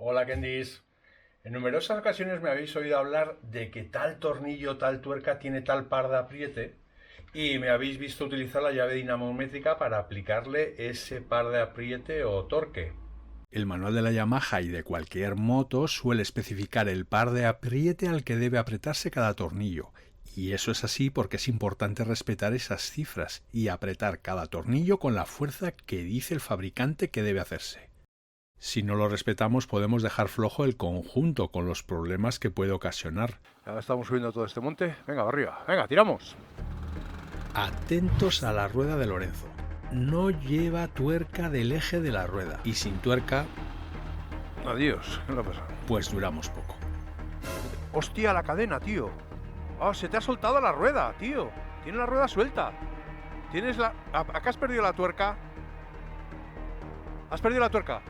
Hola, Kendis. En numerosas ocasiones me habéis oído hablar de que tal tornillo, tal tuerca tiene tal par de apriete y me habéis visto utilizar la llave dinamométrica para aplicarle ese par de apriete o torque. El manual de la Yamaha y de cualquier moto suele especificar el par de apriete al que debe apretarse cada tornillo, y eso es así porque es importante respetar esas cifras y apretar cada tornillo con la fuerza que dice el fabricante que debe hacerse. Si no lo respetamos podemos dejar flojo el conjunto con los problemas que puede ocasionar. Ya estamos subiendo todo este monte. Venga, arriba. Venga, tiramos. Atentos a la rueda de Lorenzo. No lleva tuerca del eje de la rueda y sin tuerca, Adiós. ¿Qué le ha pasado? pues duramos poco. Hostia, la cadena, tío. Oh, se te ha soltado la rueda, tío. Tiene la rueda suelta. Tienes la... Acá has perdido la tuerca. ¿Has perdido la tuerca?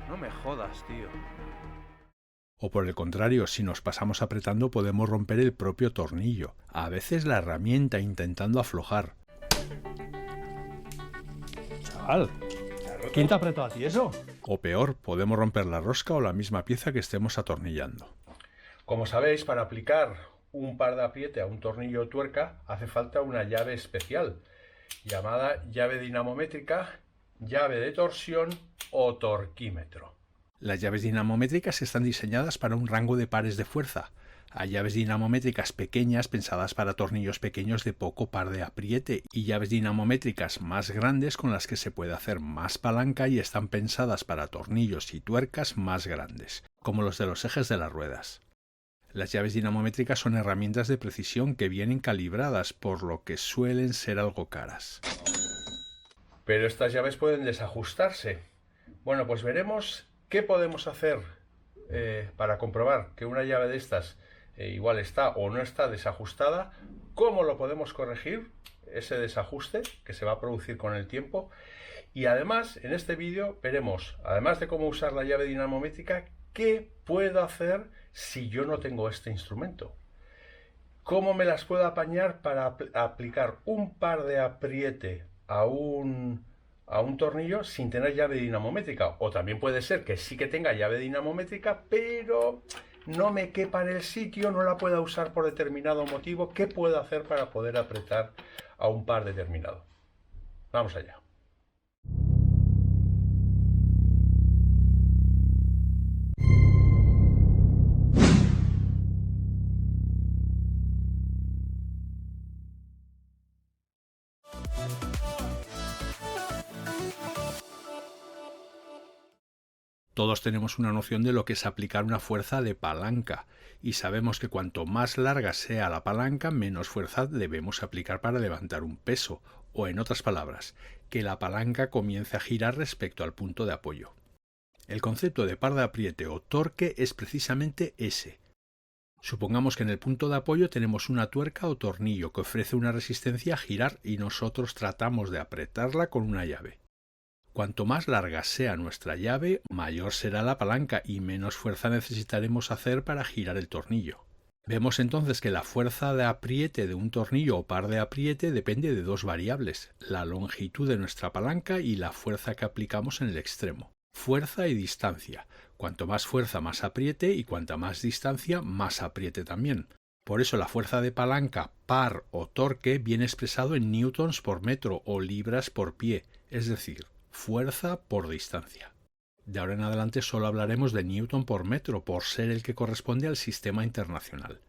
No me jodas, tío. O por el contrario, si nos pasamos apretando podemos romper el propio tornillo, a veces la herramienta intentando aflojar. Chaval, ¿quién te ha apretado a ti eso? O peor, podemos romper la rosca o la misma pieza que estemos atornillando. Como sabéis, para aplicar un par de apriete a un tornillo o tuerca hace falta una llave especial, llamada llave dinamométrica, llave de torsión o torquímetro. Las llaves dinamométricas están diseñadas para un rango de pares de fuerza. Hay llaves dinamométricas pequeñas pensadas para tornillos pequeños de poco par de apriete y llaves dinamométricas más grandes con las que se puede hacer más palanca y están pensadas para tornillos y tuercas más grandes, como los de los ejes de las ruedas. Las llaves dinamométricas son herramientas de precisión que vienen calibradas, por lo que suelen ser algo caras. Pero estas llaves pueden desajustarse. Bueno, pues veremos qué podemos hacer para comprobar que una llave de estas igual está o no está desajustada, cómo lo podemos corregir, ese desajuste que se va a producir con el tiempo. Y además, en este vídeo veremos, además de cómo usar la llave dinamométrica, qué puedo hacer si yo no tengo este instrumento. ¿Cómo me las puedo apañar para aplicar un par de apriete a un tornillo sin tener llave dinamométrica? O también puede ser que sí que tenga llave dinamométrica, pero no me quepa en el sitio, no la pueda usar por determinado motivo. ¿Qué puedo hacer para poder apretar a un par determinado? Vamos allá. Todos tenemos una noción de lo que es aplicar una fuerza de palanca, y sabemos que cuanto más larga sea la palanca, menos fuerza debemos aplicar para levantar un peso, o en otras palabras, que la palanca comience a girar respecto al punto de apoyo. El concepto de par de apriete o torque es precisamente ese. Supongamos que en el punto de apoyo tenemos una tuerca o tornillo que ofrece una resistencia a girar y nosotros tratamos de apretarla con una llave. Cuanto más larga sea nuestra llave, mayor será la palanca y menos fuerza necesitaremos hacer para girar el tornillo. Vemos entonces que la fuerza de apriete de un tornillo o par de apriete depende de dos variables, la longitud de nuestra palanca y la fuerza que aplicamos en el extremo. Fuerza y distancia. Cuanto más fuerza, más apriete, y cuanta más distancia, más apriete también. Por eso la fuerza de palanca, par o torque viene expresado en newtons por metro o libras por pie, es decir, fuerza por distancia. De ahora en adelante solo hablaremos de newton por metro por ser el que corresponde al sistema internacional.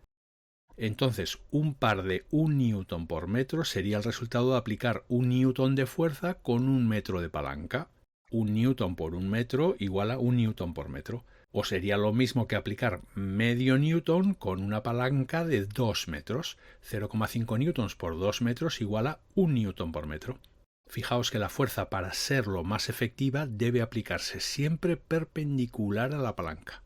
Entonces, un par de 1 newton por metro sería el resultado de aplicar 1 newton de fuerza con 1 metro de palanca. 1 newton por 1 metro igual a 1 newton por metro. O sería lo mismo que aplicar medio newton con una palanca de 2 metros. 0,5 newtons por 2 metros igual a 1 newton por metro. Fijaos que la fuerza, para ser lo más efectiva, debe aplicarse siempre perpendicular a la palanca.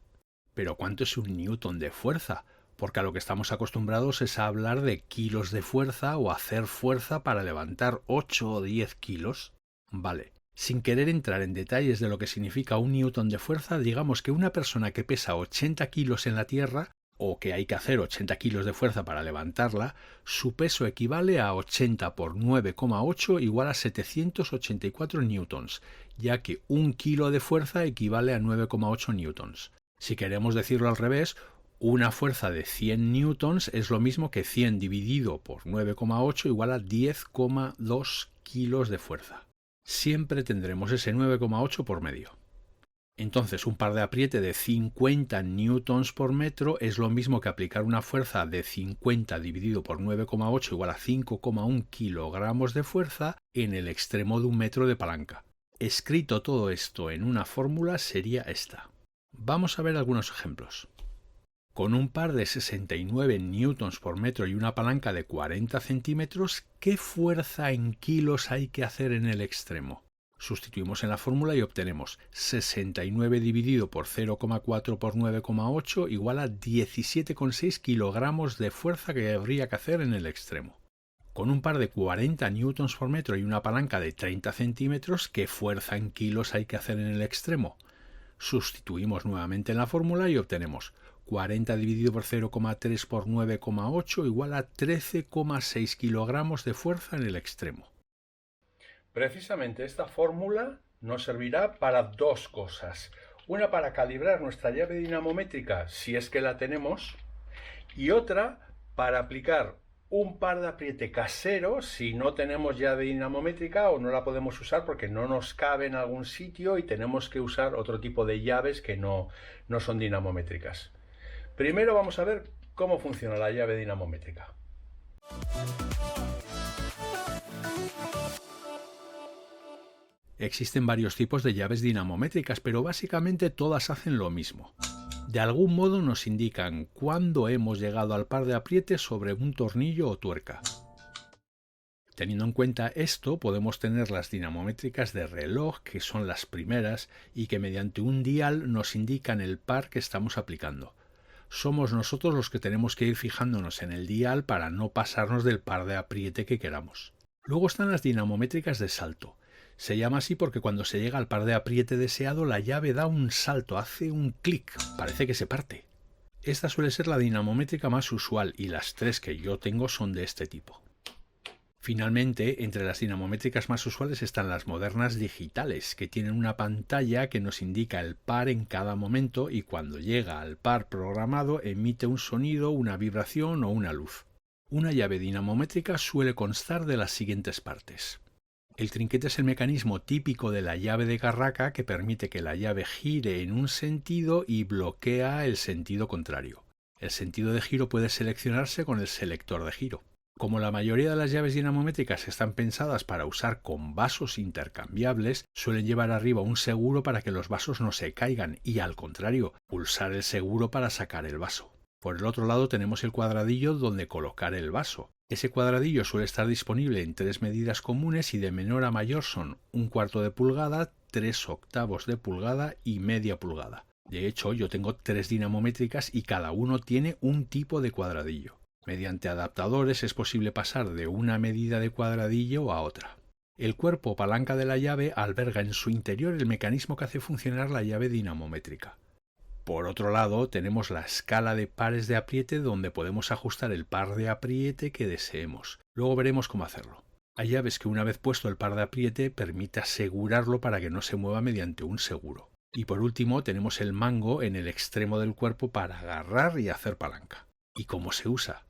Pero ¿cuánto es 1 newton de fuerza? Porque a lo que estamos acostumbrados es a hablar de kilos de fuerza o hacer fuerza para levantar 8 o 10 kilos. Vale, sin querer entrar en detalles de lo que significa 1 newton de fuerza, digamos que una persona que pesa 80 kilos en la Tierra o que hay que hacer 80 kilos de fuerza para levantarla, su peso equivale a 80 por 9,8 igual a 784 newtons, ya que 1 kilo de fuerza equivale a 9,8 newtons. Si queremos decirlo al revés, una fuerza de 100 newtons es lo mismo que 100 dividido por 9,8 igual a 10,2 kilos de fuerza. Siempre tendremos ese 9,8 por medio. Entonces, un par de apriete de 50 newtons por metro es lo mismo que aplicar una fuerza de 50 dividido por 9,8 igual a 5,1 kilogramos de fuerza en el extremo de un metro de palanca. Escrito todo esto en una fórmula sería esta. Vamos a ver algunos ejemplos. Con un par de 69 newtons por metro y una palanca de 40 centímetros, ¿qué fuerza en kilos hay que hacer en el extremo? Sustituimos en la fórmula y obtenemos 69 dividido por 0,4 por 9,8 igual a 17,6 kilogramos de fuerza que habría que hacer en el extremo. Con un par de 40 newtons por metro y una palanca de 30 centímetros, ¿qué fuerza en kilos hay que hacer en el extremo? Sustituimos nuevamente en la fórmula y obtenemos 40 dividido por 0,3 por 9,8 igual a 13,6 kilogramos de fuerza en el extremo. Precisamente esta fórmula nos servirá para dos cosas. Una para calibrar nuestra llave dinamométrica, si es que la tenemos, y otra para aplicar un par de apriete casero si no tenemos llave dinamométrica o no la podemos usar porque no nos cabe en algún sitio y tenemos que usar otro tipo de llaves que no son dinamométricas. Primero vamos a ver cómo funciona la llave dinamométrica. Existen varios tipos de llaves dinamométricas, pero básicamente todas hacen lo mismo. De algún modo nos indican cuándo hemos llegado al par de apriete sobre un tornillo o tuerca. Teniendo en cuenta esto, podemos tener las dinamométricas de reloj, que son las primeras, y que mediante un dial nos indican el par que estamos aplicando. Somos nosotros los que tenemos que ir fijándonos en el dial para no pasarnos del par de apriete que queramos. Luego están las dinamométricas de salto. Se llama así porque cuando se llega al par de apriete deseado, la llave da un salto, hace un clic, parece que se parte. Esta suele ser la dinamométrica más usual y las tres que yo tengo son de este tipo. Finalmente, entre las dinamométricas más usuales están las modernas digitales, que tienen una pantalla que nos indica el par en cada momento y cuando llega al par programado emite un sonido, una vibración o una luz. Una llave dinamométrica suele constar de las siguientes partes. El trinquete es el mecanismo típico de la llave de carraca que permite que la llave gire en un sentido y bloquea el sentido contrario. El sentido de giro puede seleccionarse con el selector de giro. Como la mayoría de las llaves dinamométricas están pensadas para usar con vasos intercambiables, suelen llevar arriba un seguro para que los vasos no se caigan y, al contrario, pulsar el seguro para sacar el vaso. Por el otro lado tenemos el cuadradillo donde colocar el vaso. Ese cuadradillo suele estar disponible en tres medidas comunes y de menor a mayor son 1/4 de pulgada, 3/8 de pulgada y media pulgada. De hecho, yo tengo tres dinamométricas y cada uno tiene un tipo de cuadradillo. Mediante adaptadores es posible pasar de una medida de cuadradillo a otra. El cuerpo o palanca de la llave alberga en su interior el mecanismo que hace funcionar la llave dinamométrica. Por otro lado, tenemos la escala de pares de apriete donde podemos ajustar el par de apriete que deseemos. Luego veremos cómo hacerlo. Hay llaves que una vez puesto el par de apriete permite asegurarlo para que no se mueva mediante un seguro. Y por último tenemos el mango en el extremo del cuerpo para agarrar y hacer palanca. ¿Y cómo se usa?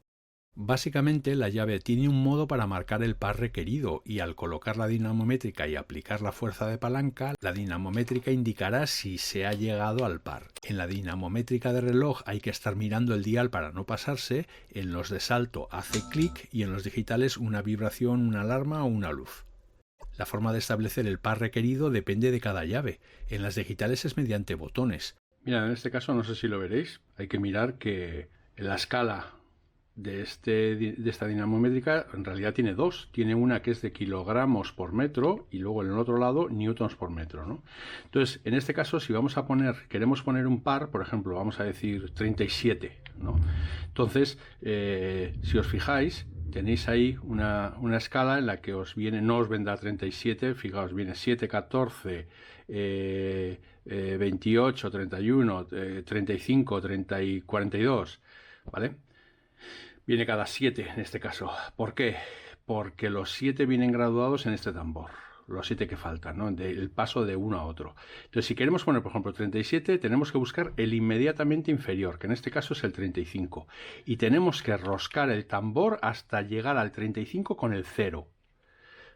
Básicamente la llave tiene un modo para marcar el par requerido y al colocar la dinamométrica y aplicar la fuerza de palanca, la dinamométrica indicará si se ha llegado al par. En la dinamométrica de reloj hay que estar mirando el dial para no pasarse, en los de salto hace clic y en los digitales una vibración, una alarma o una luz. La forma de establecer el par requerido depende de cada llave. En las digitales es mediante botones. Mira, en este caso no sé si lo veréis, hay que mirar que la escala de esta dinamométrica en realidad tiene dos. Tiene una que es de kilogramos por metro y luego en el otro lado newtons por metro, ¿no? Entonces, en este caso, si queremos poner un par, por ejemplo, vamos a decir 37, ¿no? Entonces, si os fijáis, tenéis ahí una escala en la que no os vendrá 37, fijaos, viene 7, 14, 28, 31, 35, 30 y 42, ¿vale? Viene cada 7 en este caso. ¿Por qué? Porque los 7 vienen graduados en este tambor. Los 7 que faltan, ¿no? El paso de uno a otro. Entonces, si queremos poner, por ejemplo, 37, tenemos que buscar el inmediatamente inferior, que en este caso es el 35. Y tenemos que roscar el tambor hasta llegar al 35 con el 0.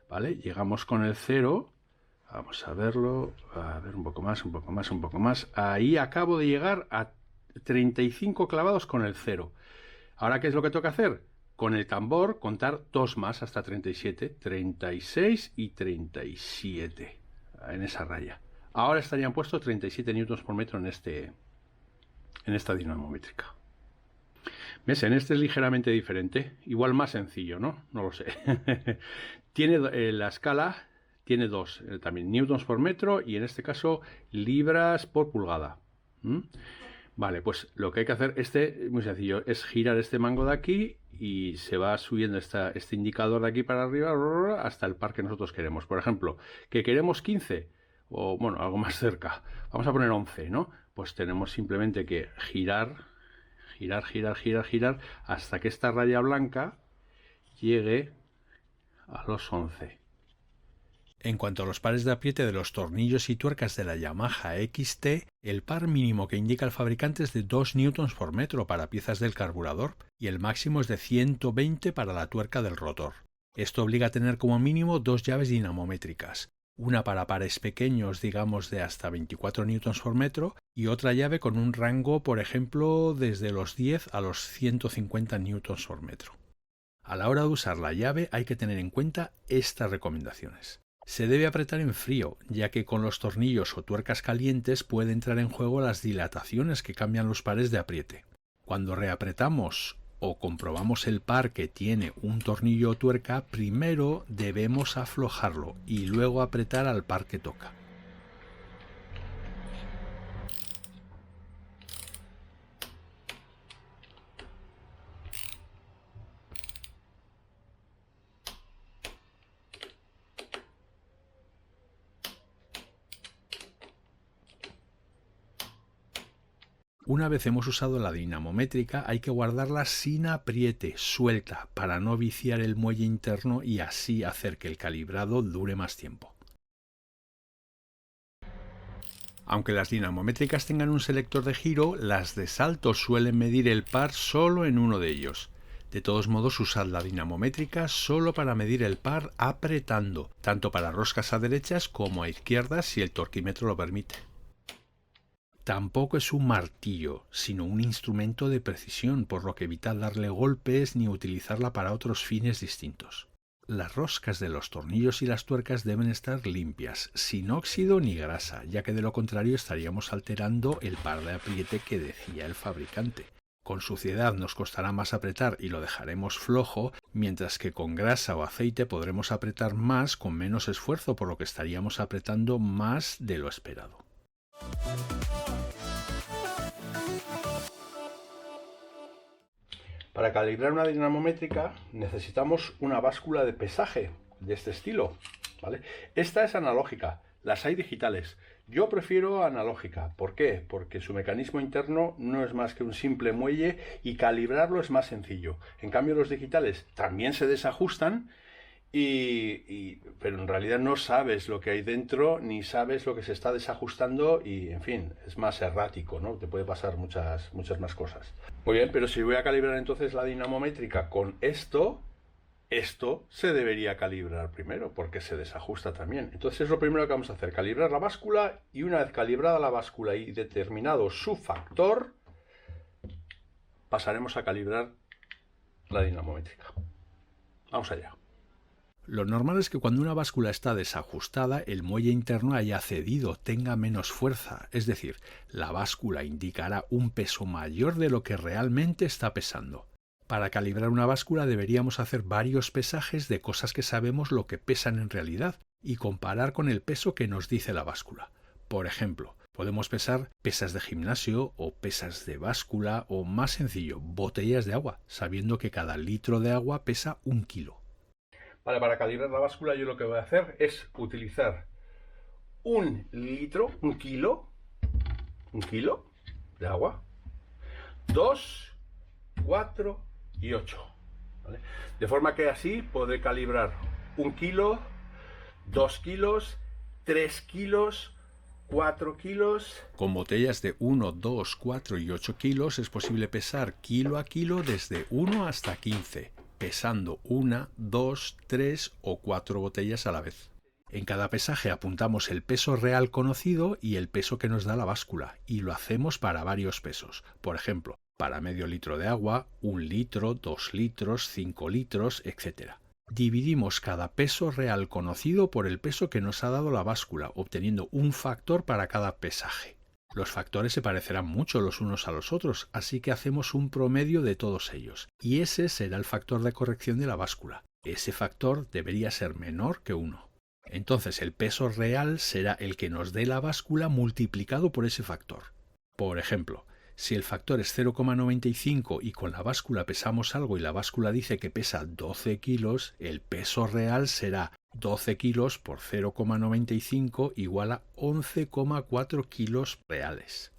¿Vale? Llegamos con el 0. Vamos a verlo. A ver, un poco más, un poco más, un poco más. Ahí acabo de llegar a 35 clavados con el 0. Ahora, ¿qué es lo que toca hacer? Con el tambor contar 2 más hasta 37, 36 y 37 en esa raya. Ahora estarían puestos 37 newtons por metro en esta dinamométrica. ¿Ves? En este es ligeramente diferente, igual más sencillo, ¿no? No lo sé. Tiene la escala, tiene 2 también, newtons por metro y en este caso libras por pulgada. Vale, pues lo que hay que hacer, muy sencillo, es girar este mango de aquí y se va subiendo este indicador de aquí para arriba hasta el par que nosotros queremos. Por ejemplo, que queremos 15 o, bueno, algo más cerca. Vamos a poner 11, ¿no? Pues tenemos simplemente que girar hasta que esta raya blanca llegue a los 11. En cuanto a los pares de apriete de los tornillos y tuercas de la Yamaha XT, el par mínimo que indica el fabricante es de 2 newtons por metro para piezas del carburador y el máximo es de 120 para la tuerca del rotor. Esto obliga a tener como mínimo 2 llaves dinamométricas, una para pares pequeños, digamos de hasta 24 newtons por metro, y otra llave con un rango, por ejemplo, desde los 10 a los 150 newtons por metro. A la hora de usar la llave hay que tener en cuenta estas recomendaciones. Se debe apretar en frío, ya que con los tornillos o tuercas calientes puede entrar en juego las dilataciones que cambian los pares de apriete. Cuando reapretamos o comprobamos el par que tiene un tornillo o tuerca, primero debemos aflojarlo y luego apretar al par que toca. Una vez hemos usado la dinamométrica hay que guardarla sin apriete, suelta, para no viciar el muelle interno y así hacer que el calibrado dure más tiempo. Aunque las dinamométricas tengan un selector de giro, las de salto suelen medir el par solo en uno de ellos. De todos modos, usad la dinamométrica solo para medir el par apretando, tanto para roscas a derechas como a izquierdas si el torquímetro lo permite. Tampoco es un martillo, sino un instrumento de precisión, por lo que evitad darle golpes ni utilizarla para otros fines distintos. Las roscas de los tornillos y las tuercas deben estar limpias, sin óxido ni grasa, ya que de lo contrario estaríamos alterando el par de apriete que decía el fabricante. Con suciedad nos costará más apretar y lo dejaremos flojo, mientras que con grasa o aceite podremos apretar más con menos esfuerzo, por lo que estaríamos apretando más de lo esperado. Para calibrar una dinamométrica necesitamos una báscula de pesaje de este estilo, ¿vale? Esta es analógica, las hay digitales. Yo prefiero analógica. ¿Por qué? Porque su mecanismo interno no es más que un simple muelle y calibrarlo es más sencillo. En cambio los digitales también se desajustan, pero en realidad no sabes lo que hay dentro ni sabes lo que se está desajustando y, en fin, es más errático, ¿no? Te puede pasar muchas más cosas. Muy bien, pero si voy a calibrar entonces la dinamométrica con esto se debería calibrar primero porque se desajusta también. Entonces es lo primero que vamos a hacer, calibrar la báscula, y una vez calibrada la báscula y determinado su factor, pasaremos a calibrar la dinamométrica. Vamos allá. Lo normal es que cuando una báscula está desajustada, el muelle interno haya cedido, tenga menos fuerza, es decir, la báscula indicará un peso mayor de lo que realmente está pesando. Para calibrar una báscula deberíamos hacer varios pesajes de cosas que sabemos lo que pesan en realidad y comparar con el peso que nos dice la báscula. Por ejemplo, podemos pesar pesas de gimnasio o pesas de báscula o, más sencillo, botellas de agua, sabiendo que cada litro de agua pesa 1 kilo. Vale, para calibrar la báscula yo lo que voy a hacer es utilizar 1 litro, 1 kilo 1 kilo de agua, 2, 4 y 8. ¿Vale? De forma que así podré calibrar 1 kilo, 2 kilos, 3 kilos, 4 kilos. Con botellas de 1, 2, 4 y 8 kilos es posible pesar kilo a kilo desde 1 hasta 15, pesando 1, 2, 3 o 4 botellas a la vez. En cada pesaje apuntamos el peso real conocido y el peso que nos da la báscula, y lo hacemos para varios pesos. Por ejemplo, para medio litro de agua, 1 litro, 2 litros, 5 litros, etc. Dividimos cada peso real conocido por el peso que nos ha dado la báscula, obteniendo un factor para cada pesaje. Los factores se parecerán mucho los unos a los otros, así que hacemos un promedio de todos ellos, y ese será el factor de corrección de la báscula. Ese factor debería ser menor que 1. Entonces el peso real será el que nos dé la báscula multiplicado por ese factor. Por ejemplo, si el factor es 0,95 y con la báscula pesamos algo y la báscula dice que pesa 12 kilos, el peso real será 12 kilos por 0,95 igual a 11,4 kilos reales.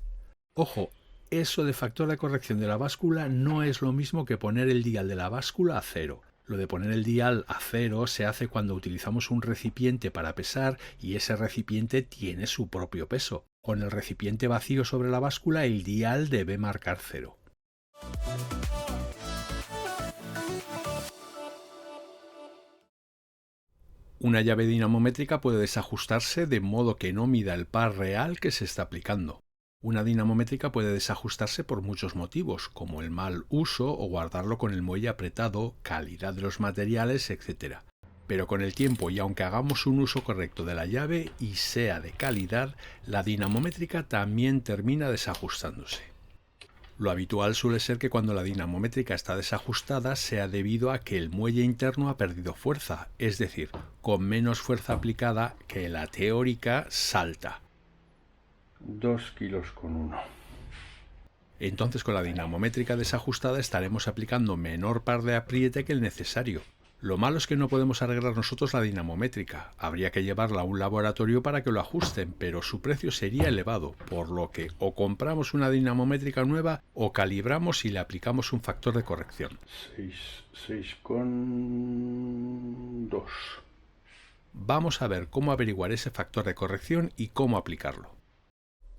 Ojo, eso de factor de corrección de la báscula no es lo mismo que poner el dial de la báscula a 0. Lo de poner el dial a 0 se hace cuando utilizamos un recipiente para pesar y ese recipiente tiene su propio peso. Con el recipiente vacío sobre la báscula, el dial debe marcar 0. Una llave dinamométrica puede desajustarse de modo que no mida el par real que se está aplicando. Una dinamométrica puede desajustarse por muchos motivos, como el mal uso o guardarlo con el muelle apretado, calidad de los materiales, etc. Pero con el tiempo y aunque hagamos un uso correcto de la llave y sea de calidad, la dinamométrica también termina desajustándose. Lo habitual suele ser que cuando la dinamométrica está desajustada sea debido a que el muelle interno ha perdido fuerza, es decir, con menos fuerza aplicada que la teórica salta. 2 kilos con 1. Entonces con la dinamométrica desajustada estaremos aplicando menor par de apriete que el necesario. Lo malo es que no podemos arreglar nosotros la dinamométrica. Habría que llevarla a un laboratorio para que lo ajusten, pero su precio sería elevado, por lo que o compramos una dinamométrica nueva o calibramos y le aplicamos un factor de corrección. 6,2. Vamos a ver cómo averiguar ese factor de corrección y cómo aplicarlo.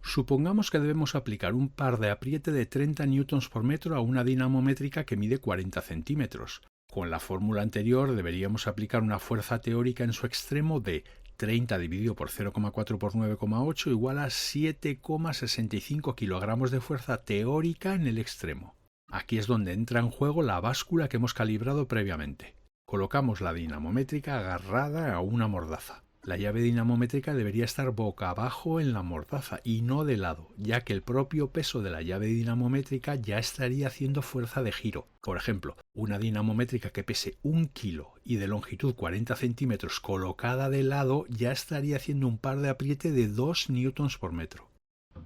Supongamos que debemos aplicar un par de apriete de 30 newtons por metro a una dinamométrica que mide 40 centímetros. Con la fórmula anterior deberíamos aplicar una fuerza teórica en su extremo de 30 dividido por 0,4 por 9,8 igual a 7,65 kilogramos de fuerza teórica en el extremo. Aquí es donde entra en juego la báscula que hemos calibrado previamente. Colocamos la dinamométrica agarrada a una mordaza. La llave dinamométrica debería estar boca abajo en la mordaza y no de lado, ya que el propio peso de la llave dinamométrica ya estaría haciendo fuerza de giro. Por ejemplo, una dinamométrica que pese 1 kilo y de longitud 40 centímetros colocada de lado ya estaría haciendo un par de apriete de 2 newtons por metro.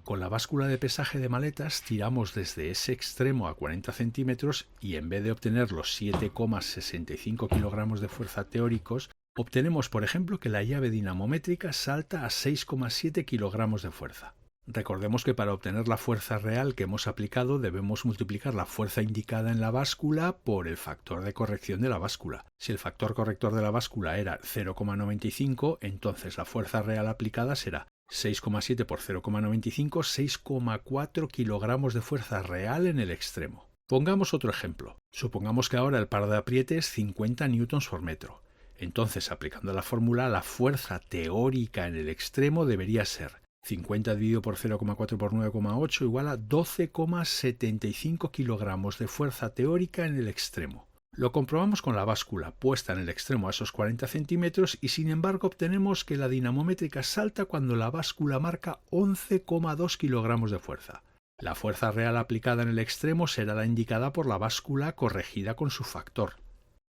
Con la báscula de pesaje de maletas tiramos desde ese extremo a 40 centímetros y en vez de obtener los 7,65 kilogramos de fuerza teóricos, obtenemos, por ejemplo, que la llave dinamométrica salta a 6,7 kilogramos de fuerza. Recordemos que para obtener la fuerza real que hemos aplicado debemos multiplicar la fuerza indicada en la báscula por el factor de corrección de la báscula. Si el factor corrector de la báscula era 0,95, entonces la fuerza real aplicada será 6,7 por 0,95, 6,4 kilogramos de fuerza real en el extremo. Pongamos otro ejemplo. Supongamos que ahora el par de apriete es 50 newtons por metro. Entonces, aplicando la fórmula, la fuerza teórica en el extremo debería ser 50 dividido por 0,4 por 9,8 igual a 12,75 kilogramos de fuerza teórica en el extremo. Lo comprobamos con la báscula puesta en el extremo a esos 40 centímetros y sin embargo obtenemos que la dinamométrica salta cuando la báscula marca 11,2 kilogramos de fuerza. La fuerza real aplicada en el extremo será la indicada por la báscula corregida con su factor.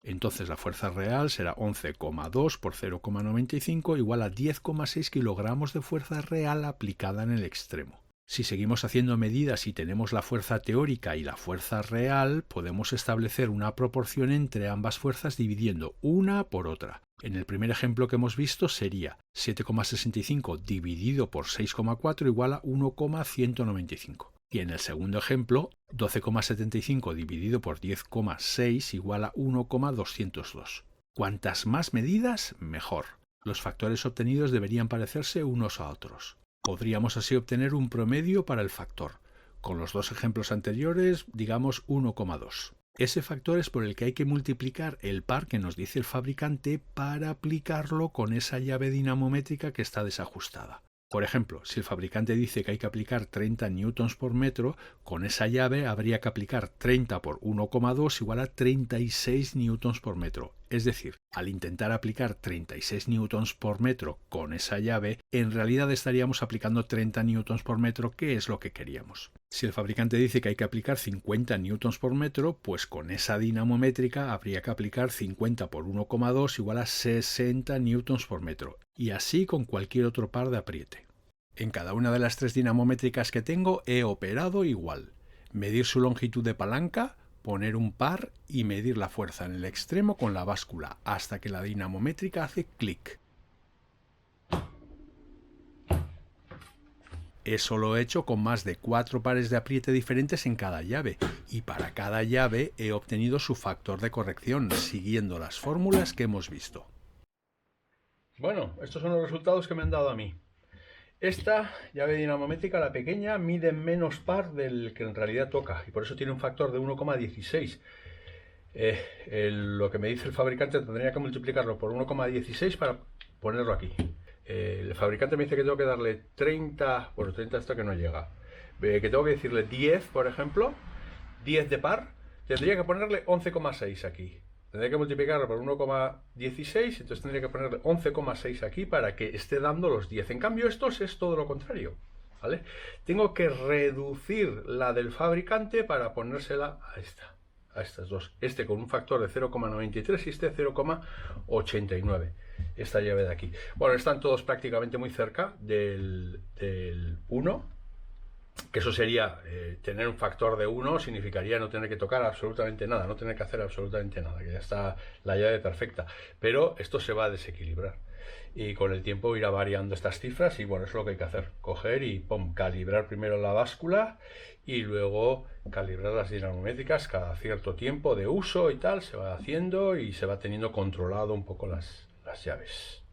Entonces la fuerza real será 11,2 por 0,95 igual a 10,6 kilogramos de fuerza real aplicada en el extremo. Si seguimos haciendo medidas y tenemos la fuerza teórica y la fuerza real, podemos establecer una proporción entre ambas fuerzas dividiendo una por otra. En el primer ejemplo que hemos visto sería 7,65 dividido por 6,4 igual a 1,195. Y en el segundo ejemplo, 12,75 dividido por 10,6 igual a 1,202. Cuantas más medidas, mejor. Los factores obtenidos deberían parecerse unos a otros. Podríamos así obtener un promedio para el factor. Con los dos ejemplos anteriores, digamos 1,2. Ese factor es por el que hay que multiplicar el par que nos dice el fabricante para aplicarlo con esa llave dinamométrica que está desajustada. Por ejemplo, si el fabricante dice que hay que aplicar 30 newtons por metro, con esa llave habría que aplicar 30 por 1,2 igual a 36 newtons por metro. Es decir, al intentar aplicar 36 newtons por metro con esa llave, en realidad estaríamos aplicando 30 newtons por metro, que es lo que queríamos. Si el fabricante dice que hay que aplicar 50 newtons por metro, pues con esa dinamométrica habría que aplicar 50 por 1,2 igual a 60 newtons por metro. Y así con cualquier otro par de apriete. En cada una de las tres dinamométricas que tengo he operado igual. Medir su longitud de palanca, poner un par y medir la fuerza en el extremo con la báscula hasta que la dinamométrica hace clic. Eso lo he hecho con más de 4 pares de apriete diferentes en cada llave y para cada llave he obtenido su factor de corrección siguiendo las fórmulas que hemos visto. Bueno, estos son los resultados que me han dado a mí. Esta llave dinamométrica, la pequeña, mide menos par del que en realidad toca y por eso tiene un factor de 1,16. Lo que me dice el fabricante tendría que multiplicarlo por 1,16 para ponerlo aquí. El fabricante me dice que tengo que darle 30, bueno, 30 esto que no llega, que tengo que decirle 10, por ejemplo, 10 de par, tendría que ponerle 11,6 aquí. Tendría que multiplicarlo por 1,16, entonces tendría que ponerle 11,6 aquí para que esté dando los 10. En cambio, estos es todo lo contrario, ¿vale? Tengo que reducir la del fabricante para ponérsela a estas dos. Este con un factor de 0,93 y este 0,89. Esta llave de aquí. Bueno, están todos prácticamente muy cerca del 1. Que eso sería, tener un factor de 1 significaría no tener que tocar absolutamente nada, no tener que hacer absolutamente nada, que ya está la llave perfecta. Pero esto se va a desequilibrar y con el tiempo irá variando estas cifras y bueno, es lo que hay que hacer, coger y calibrar primero la báscula y luego calibrar las dinamométricas cada cierto tiempo de uso y tal, se va haciendo y se va teniendo controlado un poco las llaves.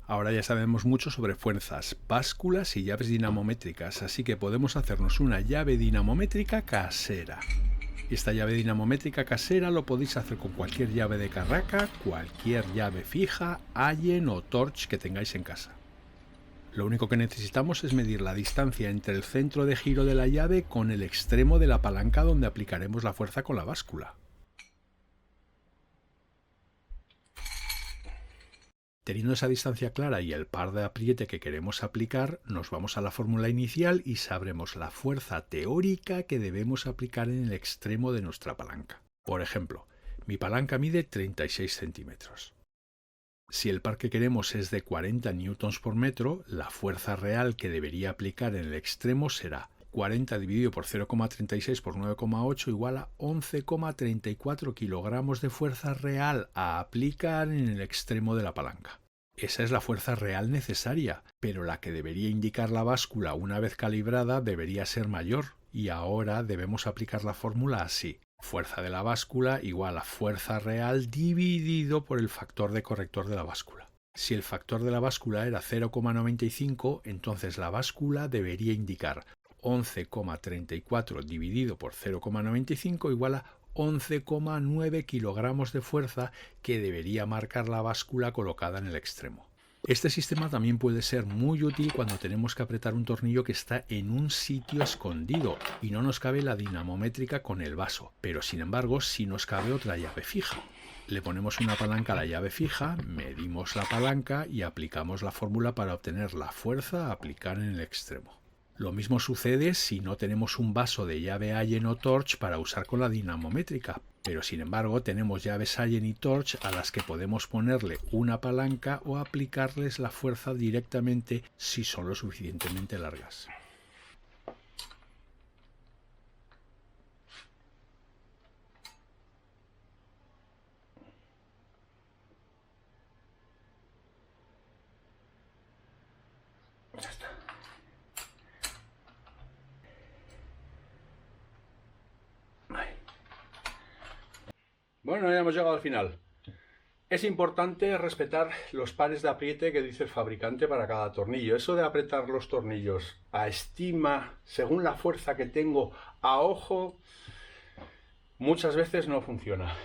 Ahora ya sabemos mucho sobre fuerzas, básculas y llaves dinamométricas, así que podemos hacernos una llave dinamométrica casera. Esta llave dinamométrica casera lo podéis hacer con cualquier llave de carraca, cualquier llave fija, Allen o Torch que tengáis en casa. Lo único que necesitamos es medir la distancia entre el centro de giro de la llave con el extremo de la palanca donde aplicaremos la fuerza con la báscula. Teniendo esa distancia clara y el par de apriete que queremos aplicar, nos vamos a la fórmula inicial y sabremos la fuerza teórica que debemos aplicar en el extremo de nuestra palanca. Por ejemplo, mi palanca mide 36 centímetros. Si el par que queremos es de 40 newtons por metro, la fuerza real que debería aplicar en el extremo será 40 dividido por 0,36 por 9,8 igual a 11,34 kilogramos de fuerza real a aplicar en el extremo de la palanca. Esa es la fuerza real necesaria, pero la que debería indicar la báscula una vez calibrada debería ser mayor, y ahora debemos aplicar la fórmula así. Fuerza de la báscula igual a fuerza real dividido por el factor de corrector de la báscula. Si el factor de la báscula era 0,95, entonces la báscula debería indicar 11,34 dividido por 0,95 igual a 11,9 kilogramos de fuerza que debería marcar la báscula colocada en el extremo. Este sistema también puede ser muy útil cuando tenemos que apretar un tornillo que está en un sitio escondido y no nos cabe la dinamométrica con el vaso, pero sin embargo sí nos cabe otra llave fija. Le ponemos una palanca a la llave fija, medimos la palanca y aplicamos la fórmula para obtener la fuerza a aplicar en el extremo. Lo mismo sucede si no tenemos un vaso de llave Allen o Torch para usar con la dinamométrica, pero sin embargo tenemos llaves Allen y Torch a las que podemos ponerle una palanca o aplicarles la fuerza directamente si son lo suficientemente largas. Ya está. Bueno, ya hemos llegado al final. Es importante respetar los pares de apriete que dice el fabricante para cada tornillo. Eso de apretar los tornillos a estima, según la fuerza que tengo, a ojo, muchas veces no funciona.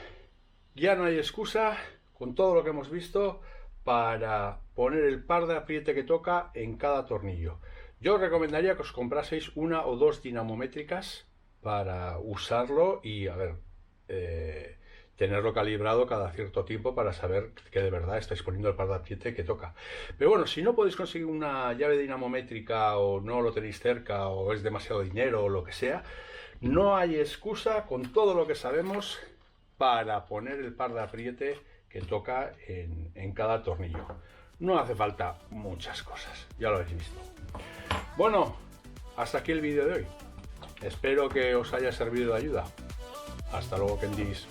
Ya no hay excusa, con todo lo que hemos visto, para poner el par de apriete que toca en cada tornillo. Yo os recomendaría que os compraseis una o dos dinamométricas para usarlo y, a ver, tenerlo calibrado cada cierto tiempo para saber que de verdad estáis poniendo el par de apriete que toca. Pero bueno, si no podéis conseguir una llave dinamométrica o no lo tenéis cerca o es demasiado dinero o lo que sea, no hay excusa con todo lo que sabemos para poner el par de apriete que toca en cada tornillo. No hace falta muchas cosas, ya lo habéis visto. Bueno, hasta aquí el vídeo de hoy. Espero que os haya servido de ayuda. Hasta luego, Kendis.